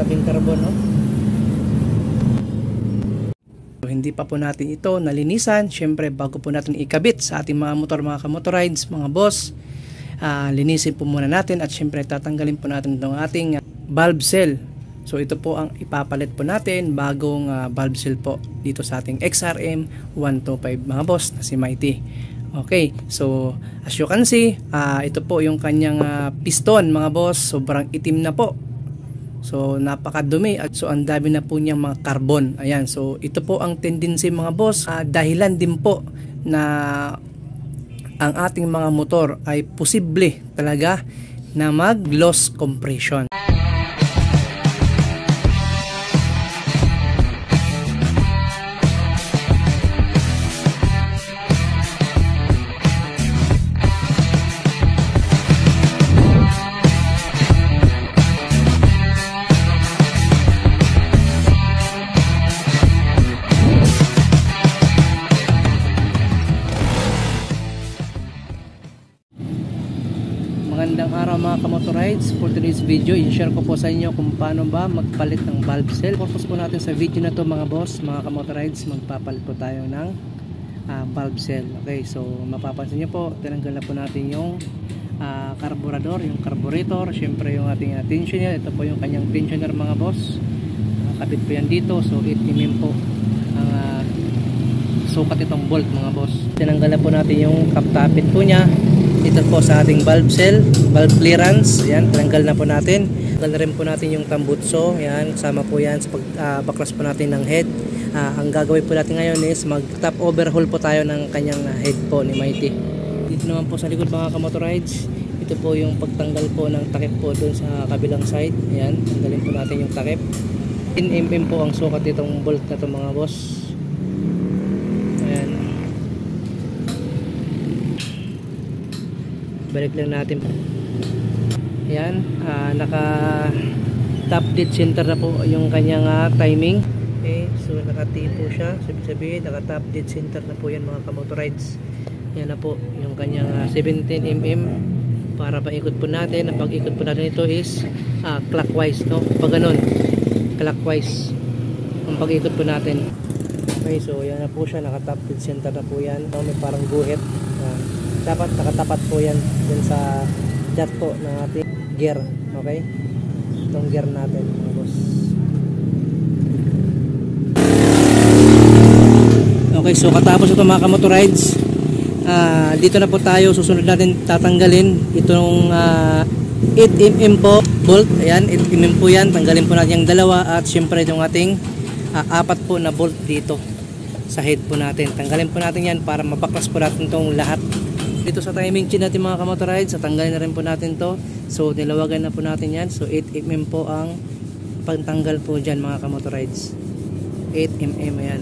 grabing carbon, no? So, hindi pa po natin ito nalinisan. Syempre, bago po natin ikabit sa ating mga motor, mga kamotorides, mga boss, linisin po muna natin at syempre tatanggalin po natin itong ating valve seal. So ito po ang ipapalit po natin, bagong valve seal po dito sa ating XRM 125 mga boss na si Mighty. Okay, so as you can see, ito po yung kanyang piston mga boss, sobrang itim na po. So napakadumi at so ang dami na po niyang mga carbon. Ayan, so ito po ang tendency mga boss, dahilan din po na ang ating mga motor ay posible talaga na mag loss compression. Magandang araw mga kamotorides. For today's video, i-share ko po sa inyo kung paano ba magpalit ng valve seal. Purpose po natin sa video na to mga boss, mga kamotorides, magpapalit po tayo ng valve seal. Okay, so mapapansin nyo po, tinanggal na po natin yung carburetor, yung carburetor, syempre yung ating tensioner. Ito po yung kanyang tensioner mga boss. Kabit po yan dito, so 8 mm po ang sukat itong bolt mga boss. Tinanggal na po natin yung kaptapit po niya. Ito po sa ating valve seal, valve clearance. Ayan, tinanggal na po natin. Tinanggal na rin po natin yung tambutso. Ayan, kasama po yan sa pagbaklas po natin ng head. Ang gagawin po natin ngayon is mag-top overhaul po tayo ng kanyang head po ni Mighty. Dito naman po sa likod mga kamotorides, ito po yung pagtanggal po ng takip po doon sa kabilang side. Ayan, tanggalin po natin yung takip. 10 mm po ang sukat itong bolt na ito mga boss. Ayan. Balik lang natin. Ayan, naka top dead center na po yung kanyang timing. Okay, so naka-T po siya. Sabihin, naka top dead center na po yan mga kamotorides. Yan na po yung kanyang 17 mm para paikot po natin. Ang pag-ikot po natin ito is clockwise, no? Pag ganun, clockwise ang pag-ikot po natin. Okay, so yan na po siya, naka top dead center na po yan. May parang guhit. Dapat nakatapat po yan dun sa jack po ng ating gear. Okay, itong gear natin mga boss. Okay, so katapos ito mga kamotorides, dito na po tayo. Susunod natin tatanggalin itong 8 mm po bolt. Ayan, 8 mm po yan. Tanggalin po natin yung dalawa at syempre itong ating 4 po na bolt dito sa head po natin. Tanggalin po natin yan para mabaklas po natin itong lahat. Dito sa timing chain natin mga kamotorides, tanggalin na rin po natin to. So nilawagan na po natin yan. So 8 mm po ang pagtanggal po dyan mga kamotorides. 8 mm yan.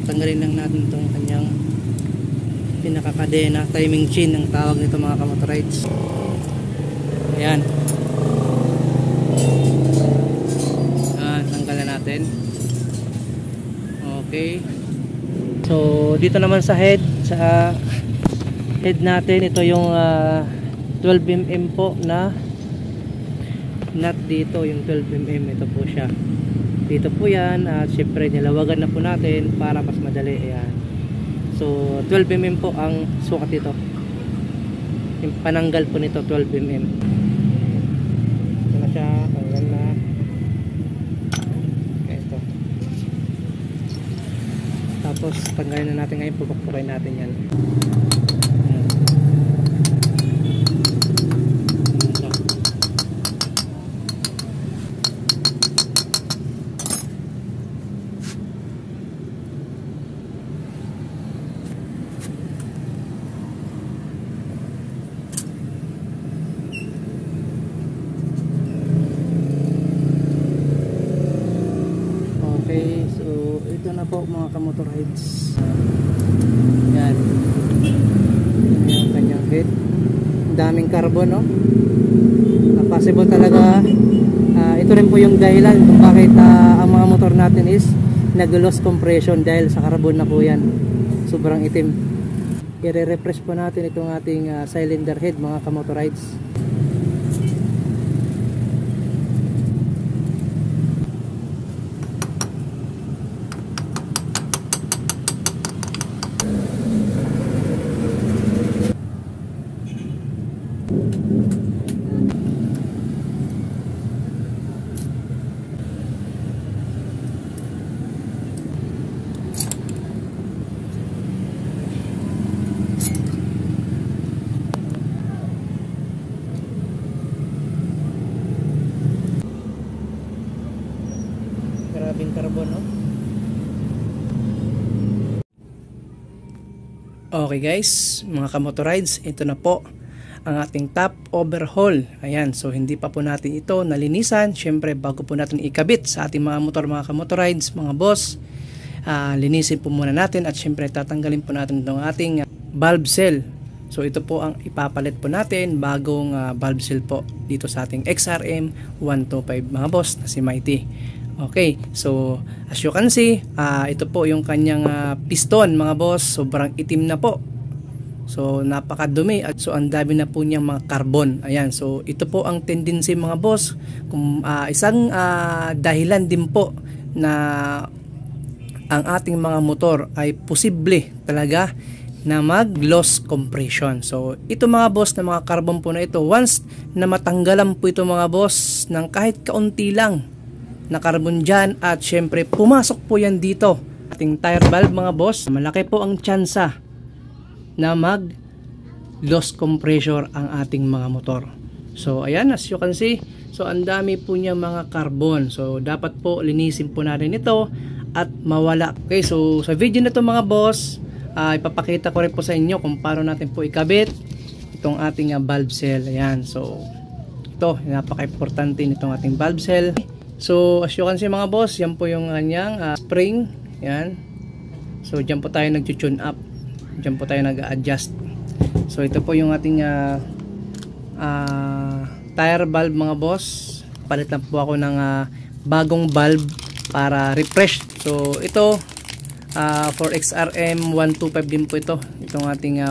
Tanggalin lang natin itong kanyang pinakakadena, timing chain ang tawag nito mga kamotorides. Ayan. Tanggal na natin. Okay. So dito naman sa head natin, ito yung 12 mm po na nut dito, yung 12 mm ito po siya. Dito po yan at syempre nilawagan na po natin para mas madali. Ayan. So 12 mm po ang sukat dito. Yung pananggal po nito 12 mm. Ito na siya, ayan na. Okay, ito. Tapos tanggalin na natin ngayon, pupukpukin natin yan. Okay, so ito na po mga kamotorides. Yan. Yung kanyang head. Daming carbon, no? Possible talaga ito rin po yung dahilan kung bakit ang mga motor natin is nag-loss compression dahil sa carbon na po yan. Sobrang itim. I-refresh po natin itong ating cylinder head mga kamotorides. Grabing carbon, no? Okay guys, mga kamotorides, ito na po ang ating top overhaul. Ayan, so hindi pa po natin ito nalinisan. Syempre bago po natin ikabit sa ating mga motor, mga kamotorides, mga boss, linisin po muna natin at syempre tatanggalin po natin itong ating valve seal. So ito po ang ipapalit po natin, bagong valve seal po dito sa ating XRM 125 mga boss na si Mighty. Okay, so as you can see, ito po yung kanyang piston mga boss, sobrang itim na po. So napakadumi at so ang dami na po niyang mga carbon. Ayan, so ito po ang tendency mga boss, kung isang dahilan din po na ang ating mga motor ay posible talaga na mag-loss compression. So ito mga boss na mga carbon po na ito, once na matanggalan po ito mga boss ng kahit kaunti lang na carbon dyan at syempre pumasok po yan dito ating tire valve mga boss, malaki po ang tsansa na mag loss compressor ang ating mga motor. So ayan, as you can see, so ang dami po niya mga carbon, so dapat po linisin po natin ito at mawala. Okay, so sa video na to mga boss, ipapakita ko rin po sa inyo kung paano natin po ikabit itong ating valve seal. Ayan, so ito, napaka-importante nitong ating valve seal. So as you can see mga boss, yan po yung kanyang spring. Yan. So dyan po tayo nag-tune up. Dyan po tayo nag-adjust. So ito po yung ating tire valve mga boss. Palit lang po ako ng bagong valve para refresh. So ito for XRM 125 din po ito. Itong ating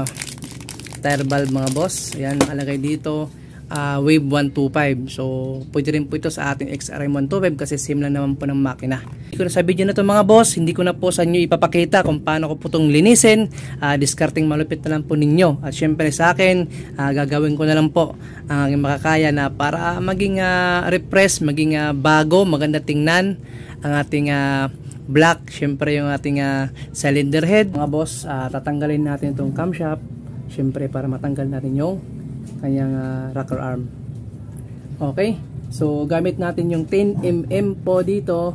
tire valve mga boss. Ayan, nakalagay dito. Wave 125. So pwede rin po ito sa ating XRM 125 kasi same lang naman po ng makina. Sa video na to mga boss, hindi ko na po sa inyo ipapakita kung paano ko po itong linisin. Discarding malupit na lang po ninyo. At syempre sa akin, gagawin ko na lang po ang aking makakaya na para maging refresh, maging bago, maganda tingnan ang ating black. Syempre yung ating cylinder head mga boss, tatanggalin natin itong camshaft syempre para matanggal natin yung kanyang rocker arm. Okay, so gamit natin yung 10mm po dito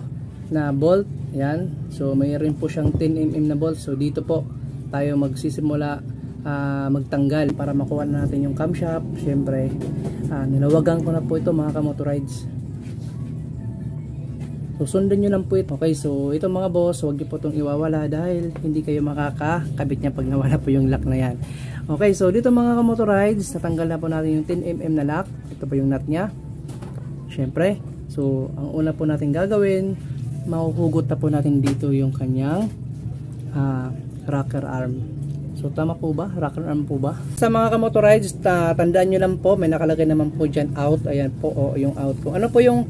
na bolt. Yan, so mayroon po siyang 10mm na bolt. So dito po tayo magsisimula magtanggal para makuha natin yung camshaft. Syempre nilawagan ko na po ito mga kamotorides. So sundan nyo lang po ito. Okay, so ito mga boss, huwag nyo po itong iwawala dahil hindi kayo makakakabit niya pag nawala po yung lock na yan. Okay, so dito mga kamotorides, natanggal na po natin yung 10mm na lock. Ito po yung nut nya. Syempre, so ang una po natin gagawin, mahuhugot na po natin dito yung kanyang rocker arm. So tama po ba? Rocker arm po ba? Sa mga kamotorides, tandaan nyo lang po, may nakalagay naman po dyan out. Ayan po, yung out ko. Ano po yung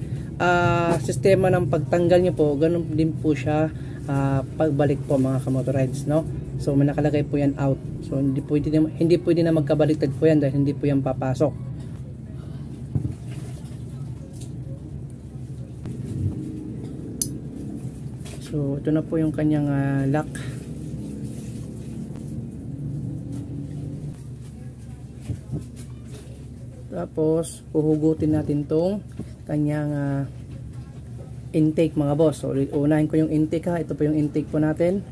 sistema ng pagtanggal nyo po? Ganun din po siya pagbalik po mga kamotorides, no? So may nakalagay po yan out. So hindi pwede na magkabaliktad po yan dahil hindi po yan papasok. So ito na po yung kanyang lock. Tapos huhugutin natin tong kanyang intake mga boss. So unahin ko yung intake ha. Ito po yung intake po natin.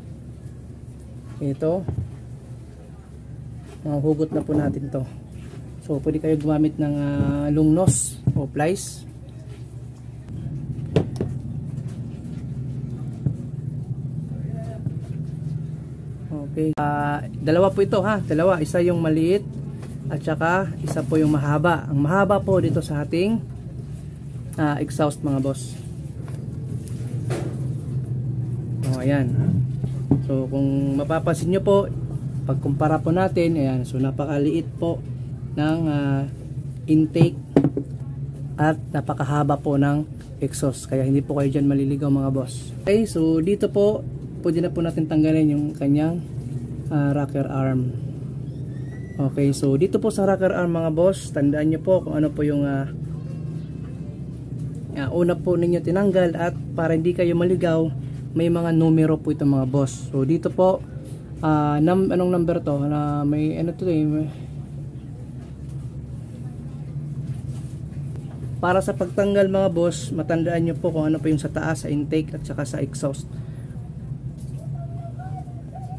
Ito. Hugot na po natin to. So pwede kayo gumamit ng long nose o plies. Okay. Dalawa po ito ha. Dalawa. Isa yung maliit at saka isa po yung mahaba. Ang mahaba po dito sa ating exhaust mga boss. Ayan. So kung mapapansin nyo po, pagkumpara po natin, ayan, so napakaliit po ng intake at napakahaba po ng exhaust, kaya hindi po kayo dyan maliligaw mga boss. Okay, so dito po pwede na po natin tanggalin yung kanyang rocker arm. Okay, so dito po sa rocker arm mga boss, tandaan nyo po kung ano po yung una po ninyo tinanggal, at para hindi kayo maligaw, may mga numero po ito mga boss. So dito po anong number to, may ano to para sa pagtanggal mga boss, matandaan nyo po kung ano po yung sa taas, sa intake at saka sa exhaust.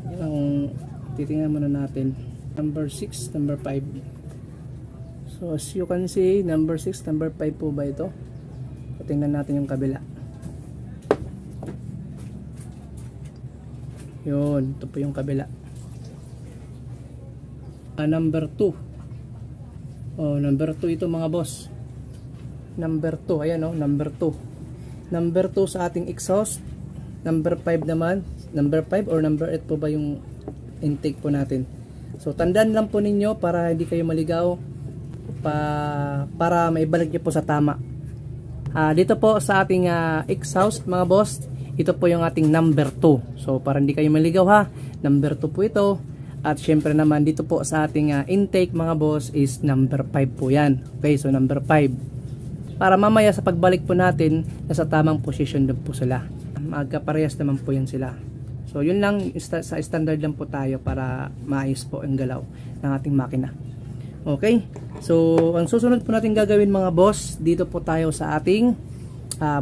Yan ang titingnan muna natin. Number 6, number 5. So as you can see, number 6, number 5 po ba ito? Tingnan natin yung kabila. Yun, ito po yung kabila. Number 2. Number 2 ito mga boss. Number 2, ayan number 2. Number 2 sa ating exhaust. Number 5 naman, number 5 or number 8 po ba yung intake po natin. So tandaan lang po ninyo para hindi kayo maligaw, para maibalik nyo po sa tama. Dito po sa ating exhaust mga boss, ito po yung ating number 2. So para hindi kayo maligaw ha, number 2 po ito. At syempre naman dito po sa ating intake mga boss is number 5 po yan. Okay, so number 5. Para mamaya sa pagbalik po natin, nasa tamang position din po sila. Magkaparehas naman po yan sila. So yun lang, sa standard lang po tayo para maayos po ang galaw ng ating makina. Okay, so ang susunod po natin gagawin mga boss, dito po tayo sa ating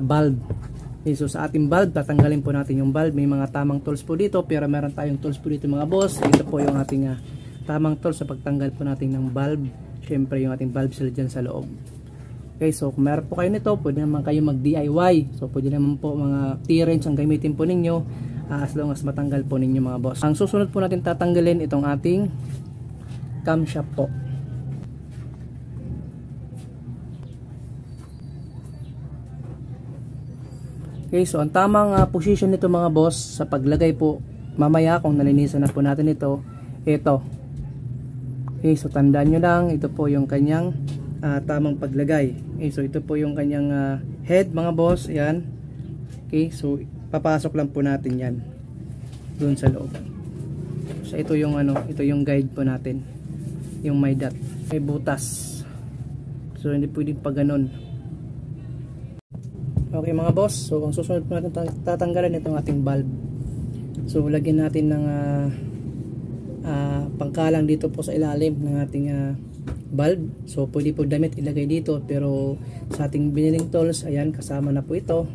valve. Okay, so sa ating valve, tatanggalin po natin yung valve. May mga tamang tools po dito, pero meron tayong tools po dito mga boss. Ito po yung ating tamang tools sa pagtanggal po natin ng valve. Syempre yung ating valve seal dyan sa loob. Okay, so kung meron po kayo nito, pwede naman kayo mag DIY. So pwede naman po mga T-wrench ang gamitin po ninyo, as long as matanggal po ninyo mga boss. Ang susunod po natin tatanggalin itong ating camshaft po. Okay, so ang tamang position nito mga boss sa paglagay po mamaya kung nalinisan na po natin ito, ito. Okay, so tandaan nyo lang, ito po yung kanyang tamang paglagay. Okay, so ito po yung kanyang head mga boss, yan. Okay, so papasok lang po natin yan doon sa loob. So ito yung ito yung guide po natin, yung may dot, may butas. So hindi pwedeng pa ganun. Okay mga boss, so ang susunod po natin tatanggalan itong ating valve. So lagyan natin ng pangkalang dito po sa ilalim ng ating valve. So pwede po damit ilagay dito, pero sa ating biniling tools, ayan, kasama na po ito.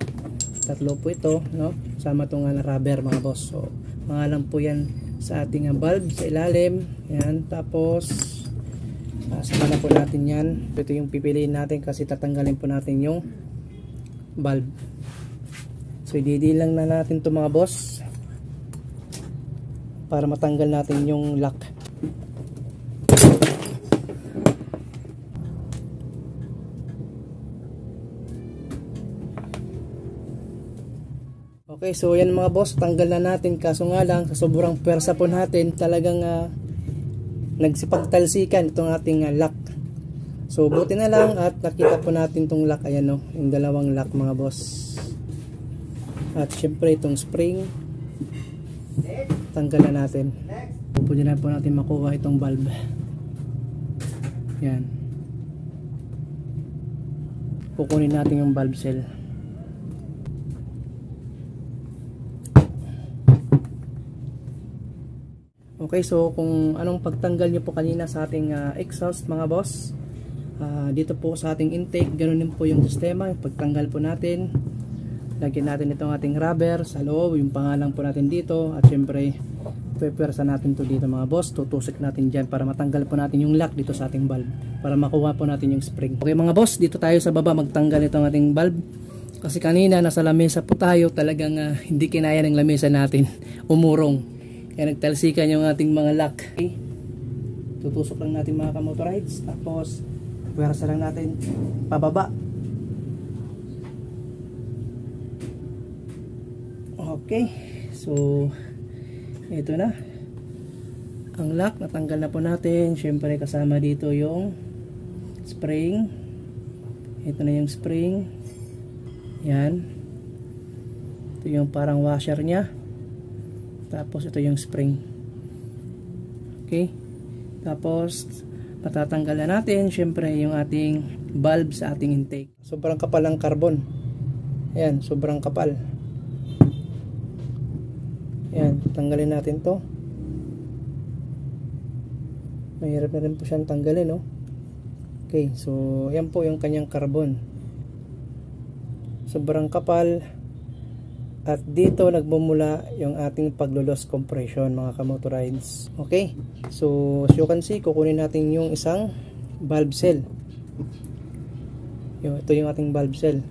Tatlo po ito, no? Kasama itong rubber mga boss. So mga lang po yan sa ating valve sa ilalim. Ayan, tapos sama na po natin yan. Ito yung pipiliin natin kasi tatanggalin po natin yung valve. So i-deal lang na natin to mga boss para matanggal natin yung lock. Okay, so yan mga boss, tanggal na natin, kaso nga lang sa sobrang pwersa po natin, talagang nagsipagtalsikan itong ating lock. So buti na lang at nakita po natin itong lock, ayan o, yung dalawang lock mga boss. At syempre itong spring, tanggal na natin. Pwede na po natin makuha itong valve. Yan. Kukunin natin yung valve seal. Okay, so kung anong pagtanggal nyo po kanina sa ating exhaust mga boss, dito po sa ating intake, ganoon din po yung sistema. Pagtanggal po natin, lagyan natin itong ating rubber sa loob, yung pangalan po natin dito, at syempre pwersa natin to dito mga boss, tutusik natin dyan para matanggal po natin yung lock dito sa ating valve, para makuha po natin yung spring. Okay mga boss, dito tayo sa baba magtanggal itong ating valve, kasi kanina nasa lamesa po tayo, talagang hindi kinaya ng lamesa natin, umurong, kaya nagtalsikan yung ating mga lock. Okay, tutusok lang natin mga kamotorides, tapos pwersa lang natin pababa. Okay, so ito na ang lock, natanggal na po natin. Syempre kasama dito yung spring. Ito na yung spring. Yan. Ito yung parang washer nya. Tapos ito yung spring. Okay. Tapos patatanggal na natin syempre yung ating valve sa ating intake. Sobrang kapal ng carbon. Ayan, sobrang kapal. Ayan, tanggalin natin to. Mahirap na rin po siyang tanggalin, no? Okay, so yan po yung kanyang carbon. Sobrang kapal. At dito nagmumula yung ating paglo-loss compression, mga kamotorides. Okay, so as you can see, kukunin natin yung isang valve cell. Ito yung ating valve cell.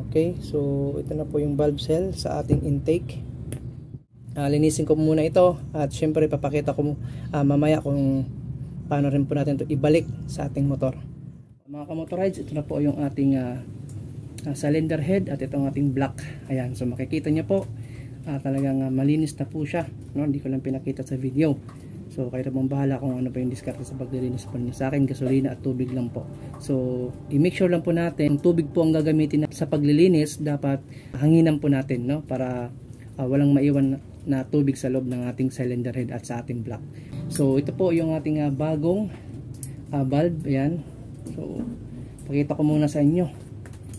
Okay, so ito na po yung valve cell sa ating intake. Linisin ko muna ito at syempre papakita ko mamaya kung paano rin po natin ito ibalik sa ating motor. Mga kamotorides, ito na po yung ating cylinder head at itong ating block. Ayan, so makikita niyo po talagang malinis na po siya, no? Hindi ko lang pinakita sa video. So kayo na pong bahala kung ano pa yung diskarte sa paglilinis po niyo. Sa akin, gasolina at tubig lang po. So i-make sure lang po natin, tubig po ang gagamitin sa paglilinis, dapat hanginan po natin, no? Para walang maiwan na tubig sa loob ng ating cylinder head at sa ating block. So ito po yung ating bagong valve. Ayan. So pakita ko muna sa inyo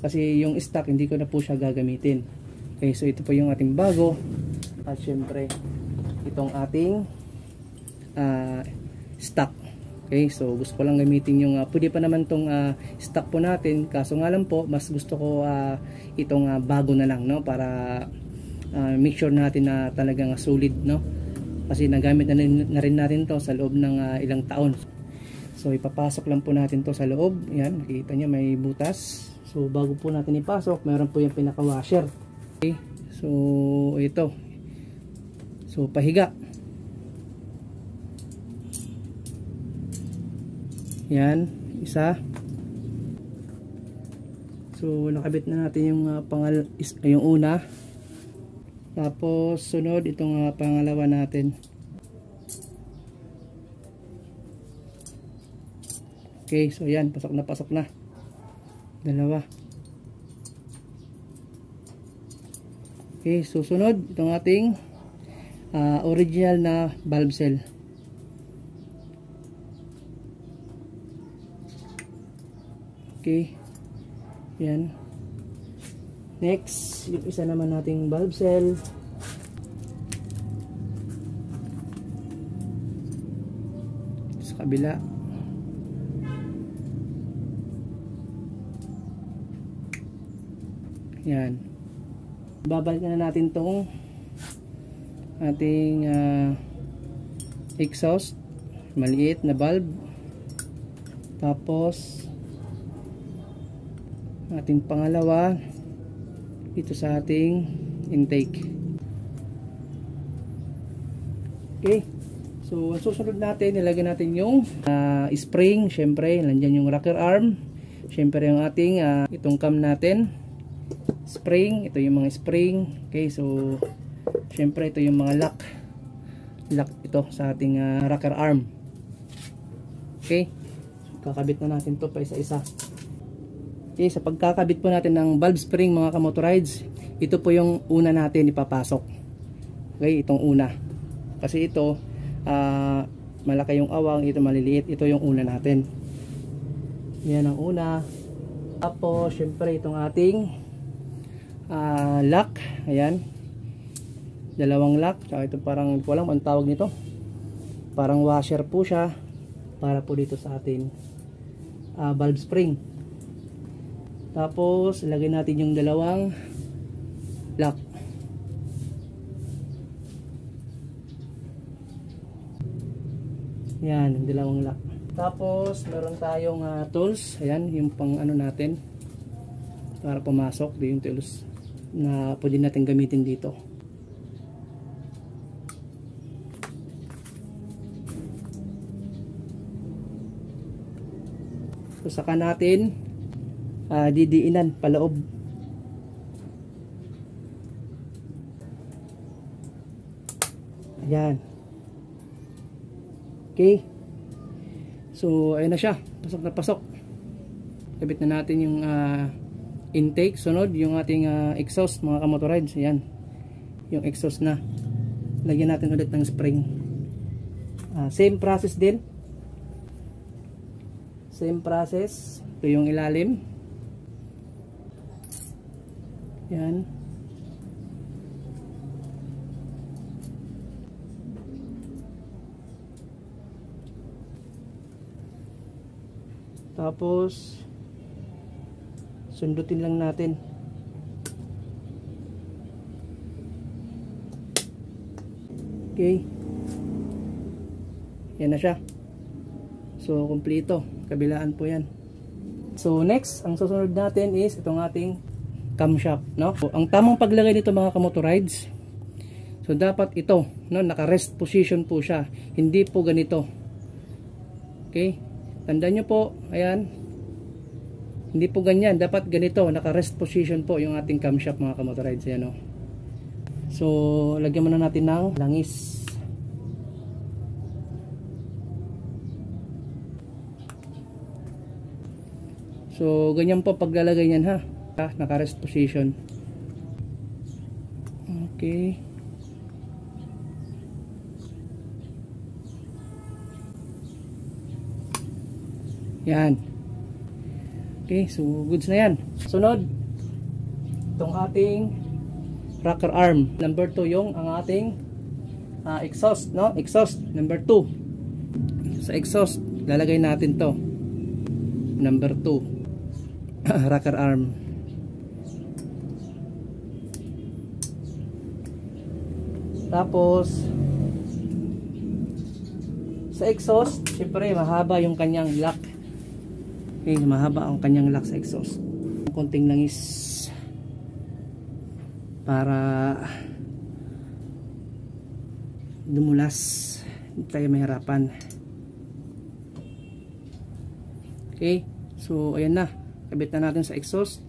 kasi yung stock hindi ko na po siya gagamitin. Okay, so ito po yung ating bago at syempre itong ating stock. Okay, so gusto ko lang gamitin yung pwede pa naman tong stock po natin, kaso nga lang po mas gusto ko itong bago na lang, no? Para make sure natin na talagang solid, no? Kasi nagamit na rin natin to sa loob ng ilang taon. So ipapasok lang po natin to sa loob. Yan, nakikita nyo may butas. So bago po natin ipasok, meron po yung pinaka washer. Okay, so ito, so pahiga. Yan, isa. So nakabit na natin yung yung una. Tapos sunod itong pangalawa natin. Okay, so yan, pasok na. Dalawa. Okay, susunod itong ating original na valve cell. Okay. Yan. Next, yung isa naman nating valve cell. Sa kabila. Yan. Babalikan na natin tong ating exhaust, maliit na valve. Tapos ating pangalawa dito sa ating intake. Okay, so ang susunod natin, nilagyan natin yung spring. Syempre nandiyan yung rocker arm, syempre yung ating itong cam natin, spring, ito yung mga spring. Okay, so syempre ito yung mga lock ito sa ating rocker arm. Okay, so, kakabit na natin to pa isa-isa. Okay, sa pagkakabit po natin ng valve spring, mga kamotorides, ito po yung una natin ipapasok. Okay, itong una. Kasi ito, malaki yung awang, ito maliliit. Ito yung una natin. Yan ang una. Tapos, syempre itong ating lock. Ayan. Dalawang lock. Tsaka ito parang, walang ang tawag nito. Parang washer po siya. Para po dito sa ating valve spring. Tapos ilagay natin yung dalawang lock. Yan, yung dalawang lock. Tapos meron tayong tools. Ayan, yung pang ano natin para pumasok. Di yung tools na pwede natin gamitin dito. So saka natin didiinan paloob. Ayan. Okay. So, ayun na siya. Pasok na pasok. Kabit na natin yung intake. Sunod, yung ating exhaust, mga kamotorides. Ayan. Yung exhaust na. Lagyan natin ulit ng spring. Same process din. Same process. Ito yung ilalim. Ayan. Tapos sundutin lang natin. Okay. Yan na siya. So, kumpleto. Kabilaan po yan. So, next, ang susunod natin is itong ating camshaft, no? So, ang tamang paglagay nito mga kamotorides, so dapat ito, no, naka-rest position po siya. Hindi po ganito. Okay? Tandaan nyo po, ayan. Hindi po ganyan. Dapat ganito. Naka-rest position po yung ating camshaft mga kamotorides. Ayan o. So, lagyan muna natin ng langis. So, ganyan po paglalagay niyan ha. Naka-rest position. Okay. Yan. Okay, so goods na yan. Sunod, itong ating rocker arm. Number 2 yung ang ating exhaust, no? Exhaust, number 2. Sa exhaust, lalagay natin to. Number 2. Rocker arm. Tapos, sa exhaust, syempre mahaba yung kanyang lock. Okay, mahaba ang kanyang lock sa exhaust. Konting langis para dumulas, hindi tayo mahirapan. Okay, so ayan na, kabit na natin sa exhaust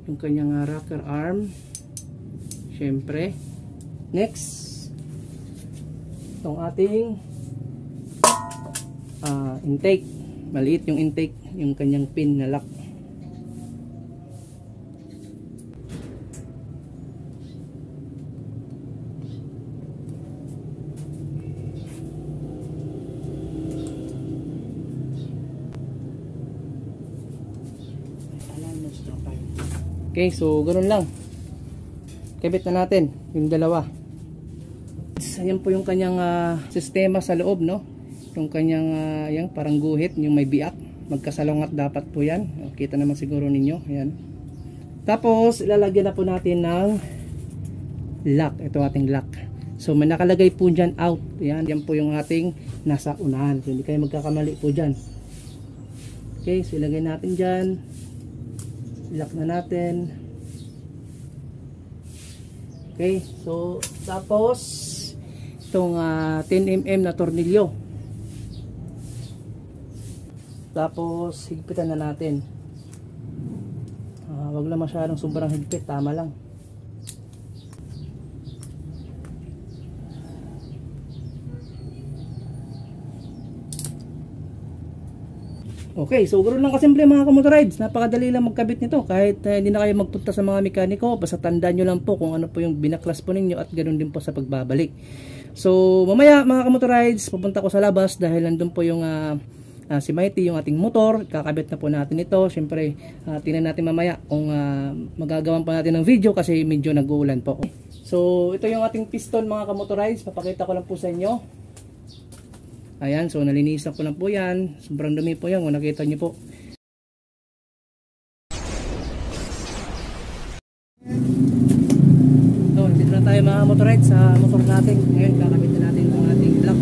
yung kanyang rocker arm. Syempre, next, itong ating intake. Maliit yung intake, yung kanyang pin na lock. Okay, so ganoon lang. Kabit na natin yung dalawa. Ayan po yung kanyang sistema sa loob, no? Yung kanyang yan, parang guhit, yung may biak, magkasalungat dapat po yan. Kita naman siguro ninyo. Ayan. Tapos ilalagyan na po natin ng lock. Ito ating lock. So may nakalagay po dyan out. Ayan, yan po yung ating nasa unahan. So hindi kayo magkakamali po dyan. Okay, so ilagay natin dyan. Lock na natin. Okay, so tapos itong 10mm na tornilyo. Tapos higpitan na natin. Wag lang masyadong sobrang higpit, tama lang. Okay, so ganoon lang kasimple mga kamotorides. Napakadali lang magkabit nito kahit hindi na kayo magpunta sa mga mekaniko. Basta tandaan nyo lang po kung ano po yung binaklas po ninyo at ganoon din po sa pagbabalik. So mamaya mga kamotorides, pupunta ko sa labas dahil nandun po yung si Mighty, yung ating motor. Kakabit na po natin ito. Siyempre, tingnan natin mamaya kung magagawan pa natin ng video kasi medyo nag-uulan po. So ito yung ating piston mga kamotorides. Papakita ko lang po sa inyo. Ayan, so nalinisan ko lang po yan. Sobrang dumi po yan kung nakita nyo po. So, nandito na tayo mga motorides sa motor natin. Ngayon, kakabit na natin itong ating block.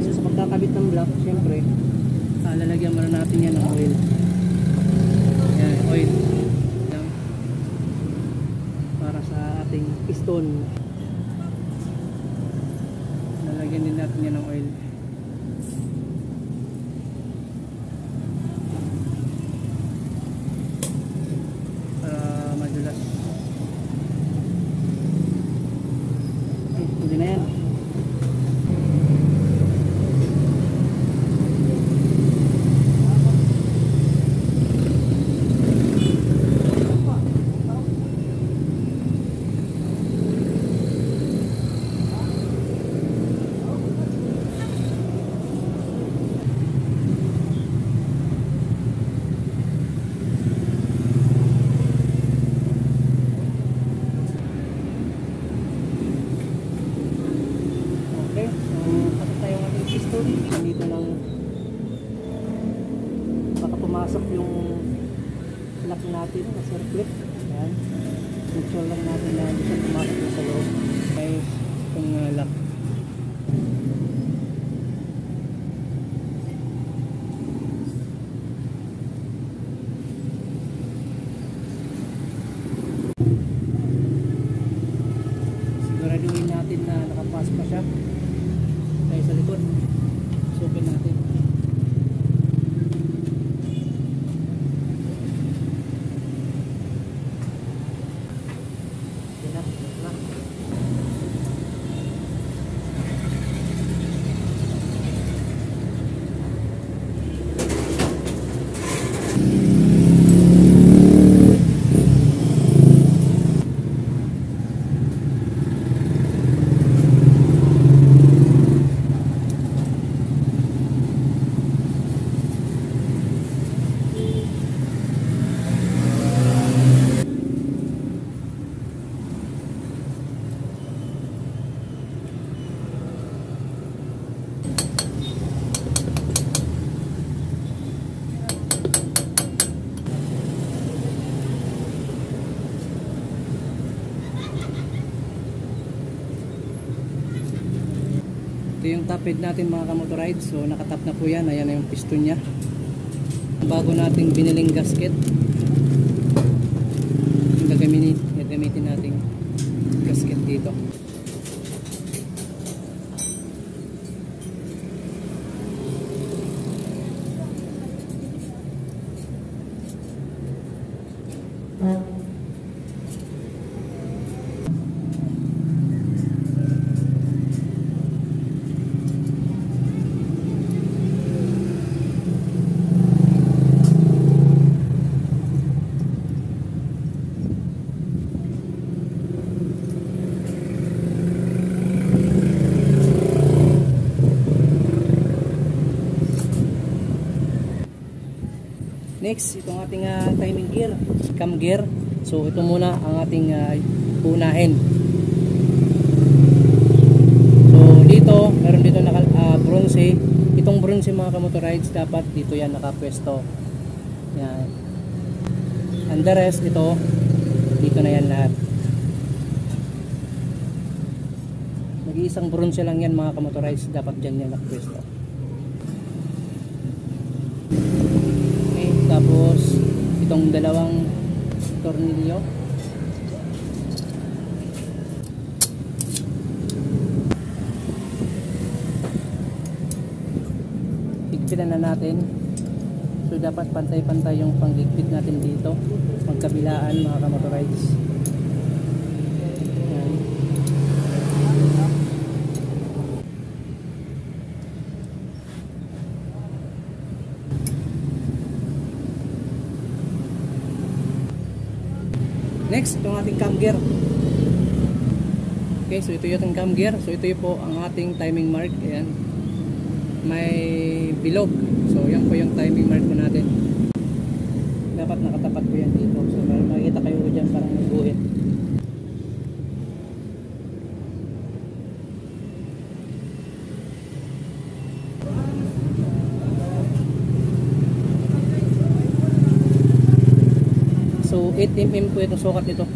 So, sa pagkakabit ng block, syempre, lalagyan muna natin yan ng oil. Ayan, oil. Ayan. Para sa ating piston. Lalagyan din natin yan ng oil. Hindi na yan. lock natin na circlip. Ayan. Make sure lang natin na hindi siya pumasok na sa loob. May itong lock. Siguraduhin natin na nakapas pa siya. Tayo sa likod. Sukin natin. Ito yung top head natin mga kamotorides. So nakatap na po yan. Ayan na yung piston nya. Bago nating biniling gasket. Yung gagamitin nating gasket dito. Next, itong ating timing gear, cam gear. So ito muna ang ating unahin. So dito, meron dito bronze. Itong bronze mga kamotorides, dapat dito yan nakapwesto. Yan. And the rest, ito, dito na yan lahat. Mag-iisang bronze lang yan mga kamotorides, dapat dyan yan nakapwesto. Tapos itong dalawang tornilyo, higpitan na natin. So dapat pantay-pantay yung panghigpit natin dito, magkabilaan mga kamotorides. Next, itong ating cam gear. Okay, so ito yung cam gear. So ito yung po ang ating timing mark. Ayan. May bilog. So yan po yung timing mark po natin. Dapat nakatapat po yan dito. So makikita kayo dyan parang nagbuhit. So 8mm po itong sukat nito.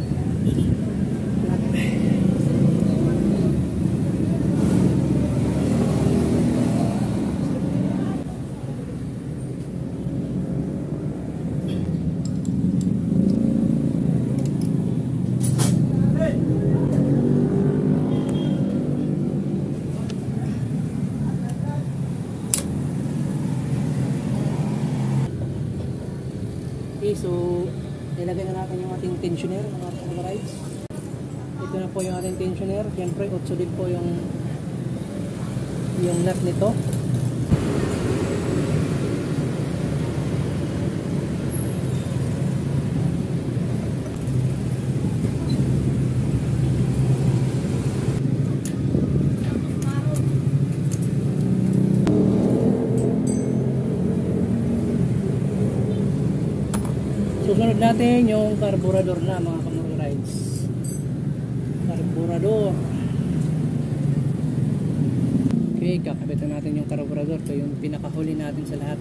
Okay, so ilagay na natin yung ating tensioner ng ating rides. Ito na po yung ating tensioner. Siyempre 8 din po yung nut nito. Susunod natin yung carburetor na mga kamotorides. Carburetor. Okay, kakabitan natin yung carburetor. Ito yung pinakahuli natin sa lahat.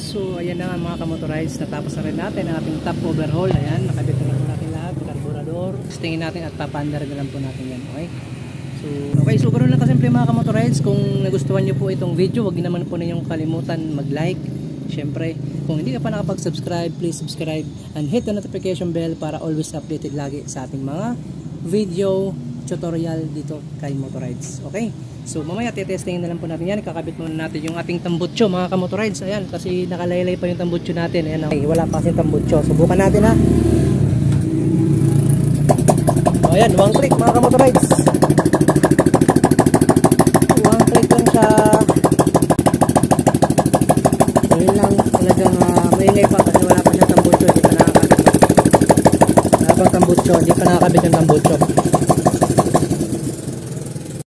So ayan na nga mga kamotorize, natapos na rin natin ang ating top overhaul. Ayan, nakabit na lang po natin lahat, carburetor. Tingin natin at papandar na lang po natin yan. Okay, so ganoon lang kasimple mga kamotorize. Kung nagustuhan nyo po itong video, wag naman po ninyong kalimutan mag-like. Siyempre, kung hindi ka pa nakapag-subscribe, please subscribe and hit the notification bell para always updated lagi sa ating mga video tutorial dito kay Motorides. Okay? So mamaya testingin na lang po natin yan. Kakabit muna natin yung ating tambutso mga kamotorides. Ayan, kasi nakalaylay pa yung tambutso natin. Ayan, okay, wala pa kasi tambutso. Subukan natin ha. O ayan, one click mga kamotorides. One click lang siya. Ayun lang, talagang maingay pa kasi wala pa siyang tambutso. Hindi pa nakakabit. Wala pang tambutso, hindi pa nakakabit yung tambutso.